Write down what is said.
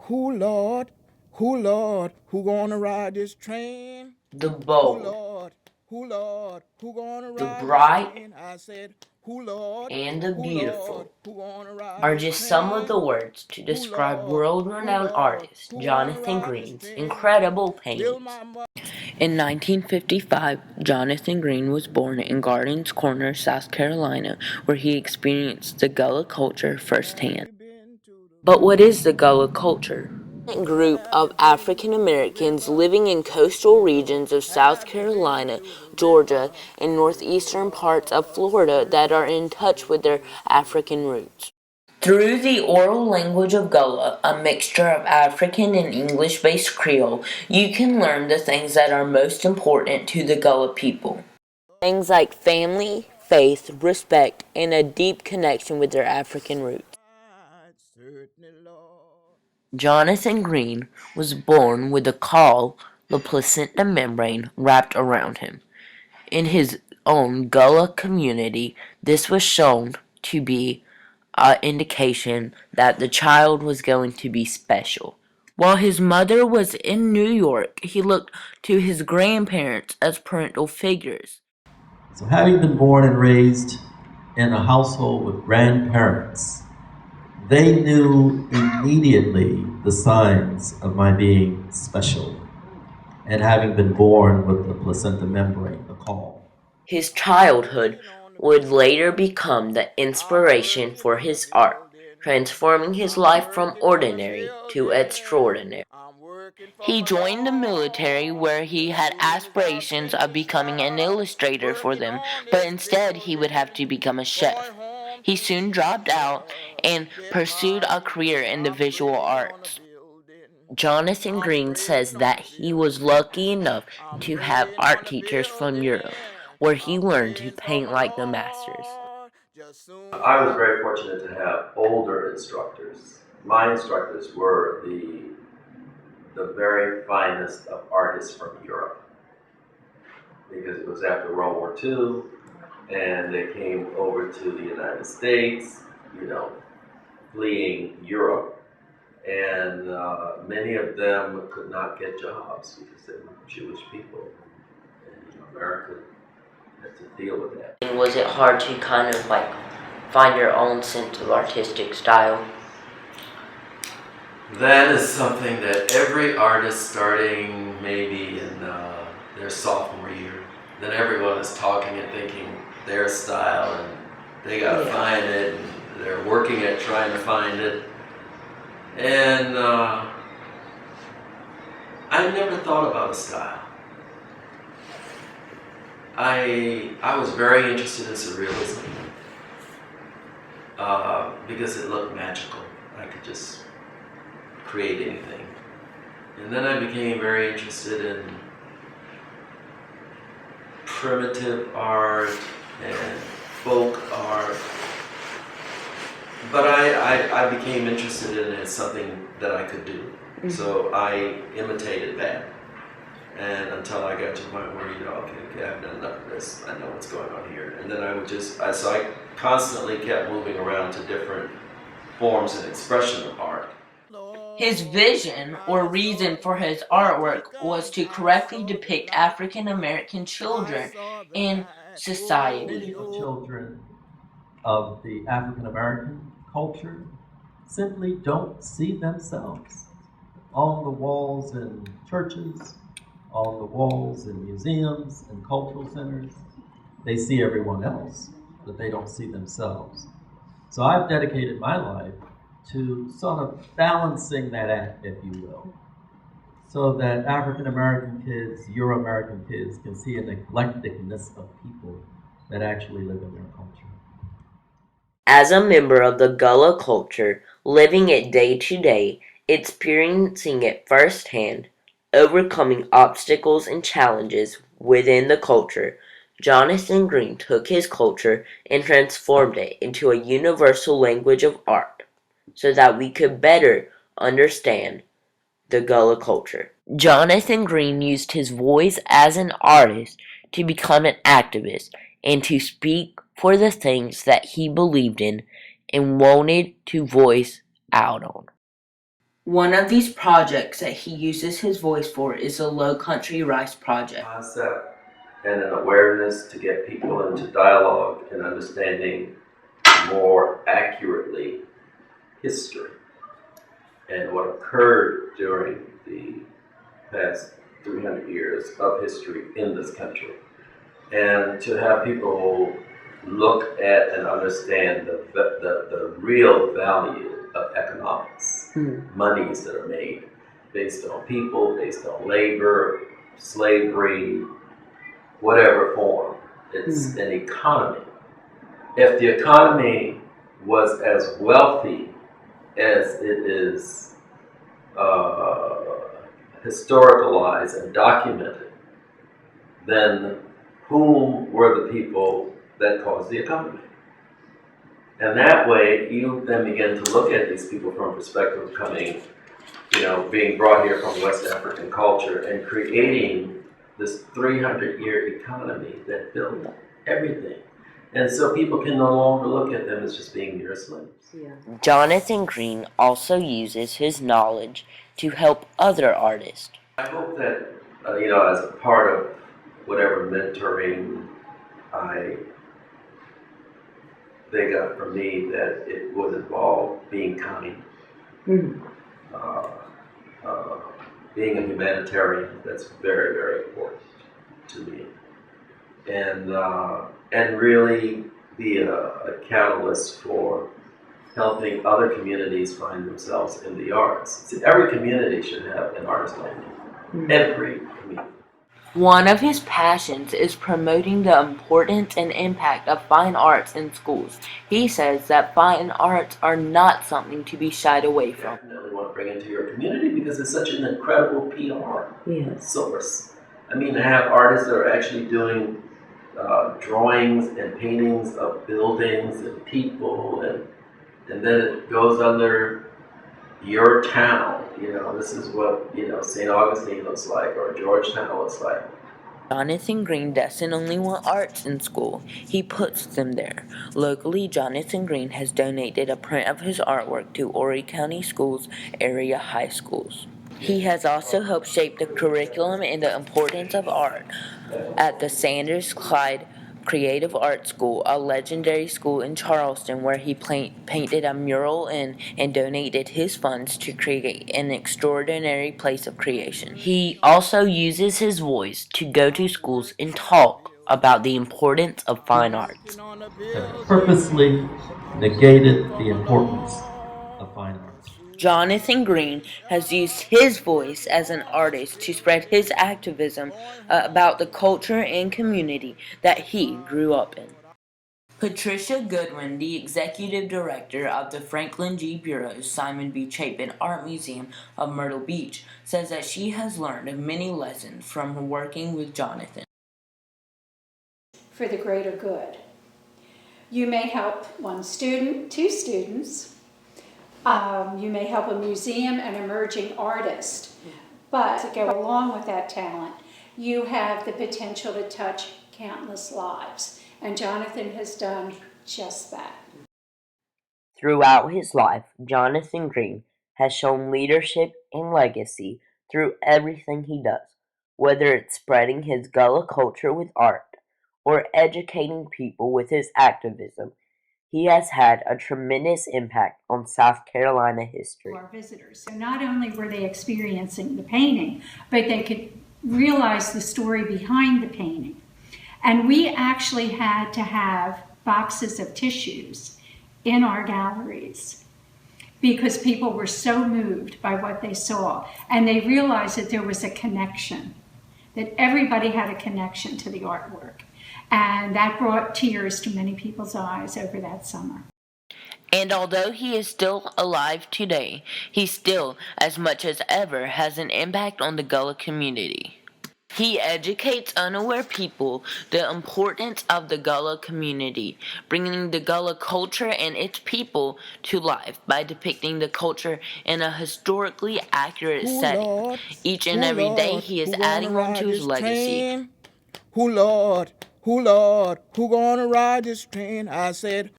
Who Lord, who gonna ride this train? The Who bold, Lord, who Lord, who gonna the ride this bright, train? I said, and the who Lord, beautiful who gonna ride are this just some of the train? words to Who describe Lord, who world-renowned Lord, artist who gonna Jonathan ride this Green's train? incredible Little paintings. mama. In 1955, Jonathan Green was born in Gardens Corner, South Carolina, where he experienced the Gullah culture firsthand. But what is the Gullah culture? A group of African Americans living in coastal regions of South Carolina, Georgia, and northeastern parts of Florida that are in touch with their African roots. Through the oral language of Gullah, a mixture of African and English-based Creole, you can learn the things that are most important to the Gullah people. Things like family, faith, respect, and a deep connection with their African roots. Jonathan Green was born with a caul, the placenta membrane, wrapped around him. In his own Gullah community, this was shown to be an indication that the child was going to be special. While his mother was in New York, he looked to his grandparents as parental figures. So, having been born and raised in a household with grandparents, they knew immediately the signs of my being special and having been born with the placenta membrane, the caul. His childhood would later become the inspiration for his art, transforming his life from ordinary to extraordinary. He joined the military where he had aspirations of becoming an illustrator for them, but instead he would have to become a chef. He soon dropped out and pursued a career in the visual arts. Jonathan Green says that he was lucky enough to have art teachers from Europe, where he learned to paint like the masters. I was very fortunate to have older instructors. My instructors were the very finest of artists from Europe because it was after World War II and they came over to the United States, you know, fleeing Europe. And many of them could not get jobs because they were Jewish people. And America had to deal with that. And was it hard to kind of like find your own sense of artistic style? That is something that every artist starting maybe in their sophomore year, then everyone is talking and thinking their style and they gotta find it and they're working at trying to find it. And I never thought about a style. I was very interested in surrealism because it looked magical. I could just create anything. And then I became very interested in primitive art and folk art. But I became interested in it as something that I could do. Mm-hmm. So I imitated that. And until I got to the point where, okay, I've done enough of this. I know what's going on here. And then so I constantly kept moving around to different forms and expression of art. His vision or reason for his artwork was to correctly depict African American children in society. Many of children of the African American culture simply don't see themselves on the walls in churches, on the walls in museums and cultural centers. They see everyone else, but they don't see themselves. So I've dedicated my life to sort of balancing that act, if you will, so that African American kids, Euro American kids can see an eclecticness of people that actually live in their culture. As a member of the Gullah culture, living it day to day, experiencing it firsthand, overcoming obstacles and challenges within the culture, Jonathan Green took his culture and transformed it into a universal language of art so that we could better understand the Gullah culture. Jonathan Green used his voice as an artist to become an activist and to speak for the things that he believed in and wanted to voice out on. One of these projects that he uses his voice for is the Low Country Rice Project. Concept and an awareness to get people into dialogue and understanding more accurately history and what occurred during the past 300 years of history in this country. And to have people look at and understand the real value of economics, monies that are made based on people, based on labor, slavery, whatever form. It's an economy. If the economy was as wealthy as it is historicalized and documented, then whom were the people that caused the economy? And that way, you then begin to look at these people from a perspective of coming, being brought here from West African culture and creating this 300-year economy that built everything. And so people can no longer look at them as just being mere slaves. Jonathan Green also uses his knowledge to help other artists. I hope that, as a part of whatever mentoring they got from me, that it would involve being kind, being a humanitarian. That's very, very important to me, and really be a catalyst for helping other communities find themselves in the arts. See, every community should have an artist landing. Every community. One of his passions is promoting the importance and impact of fine arts in schools. He says that fine arts are not something to be shied away from. You definitely want to bring into your community because it's such an incredible PR source. I mean, to have artists that are actually doing drawings and paintings of buildings and people, and then it goes under your town. This is what, St. Augustine looks like, or Georgetown looks like. Jonathan Green doesn't only want arts in school, he puts them there. Locally, Jonathan Green has donated a print of his artwork to Horry County Schools area high schools. He has also helped shape the curriculum and the importance of art at the Sanders Clyde Creative Art School, a legendary school in Charleston where he painted a mural and donated his funds to create an extraordinary place of creation. He also uses his voice to go to schools and talk about the importance of fine arts. Have purposely negated the importance of fine arts. Jonathan Green has used his voice as an artist to spread his activism about the culture and community that he grew up in. Patricia Goodwin, the executive director of the Franklin G. Bureau's Simon B. Chapin Art Museum of Myrtle Beach, says that she has learned many lessons from working with Jonathan. For the greater good. You may help one student, two students. You may help a museum, an emerging artist. But to go along with that talent, you have the potential to touch countless lives. And Jonathan has done just that. Throughout his life, Jonathan Green has shown leadership and legacy through everything he does, whether it's spreading his Gullah culture with art or educating people with his activism. He has had a tremendous impact on South Carolina history. Our visitors. So not only were they experiencing the painting, but they could realize the story behind the painting. And we actually had to have boxes of tissues in our galleries because people were so moved by what they saw. And they realized that there was a connection, that everybody had a connection to the artwork. And that brought tears to many people's eyes over that summer. And although he is still alive today, he still, as much as ever, has an impact on the Gullah community. He educates unaware people the importance of the Gullah community, bringing the Gullah culture and its people to life by depicting the culture in a historically accurate setting. Lord, Each and every day he is adding on to his legacy. Who Lord, who gonna ride this train? I said,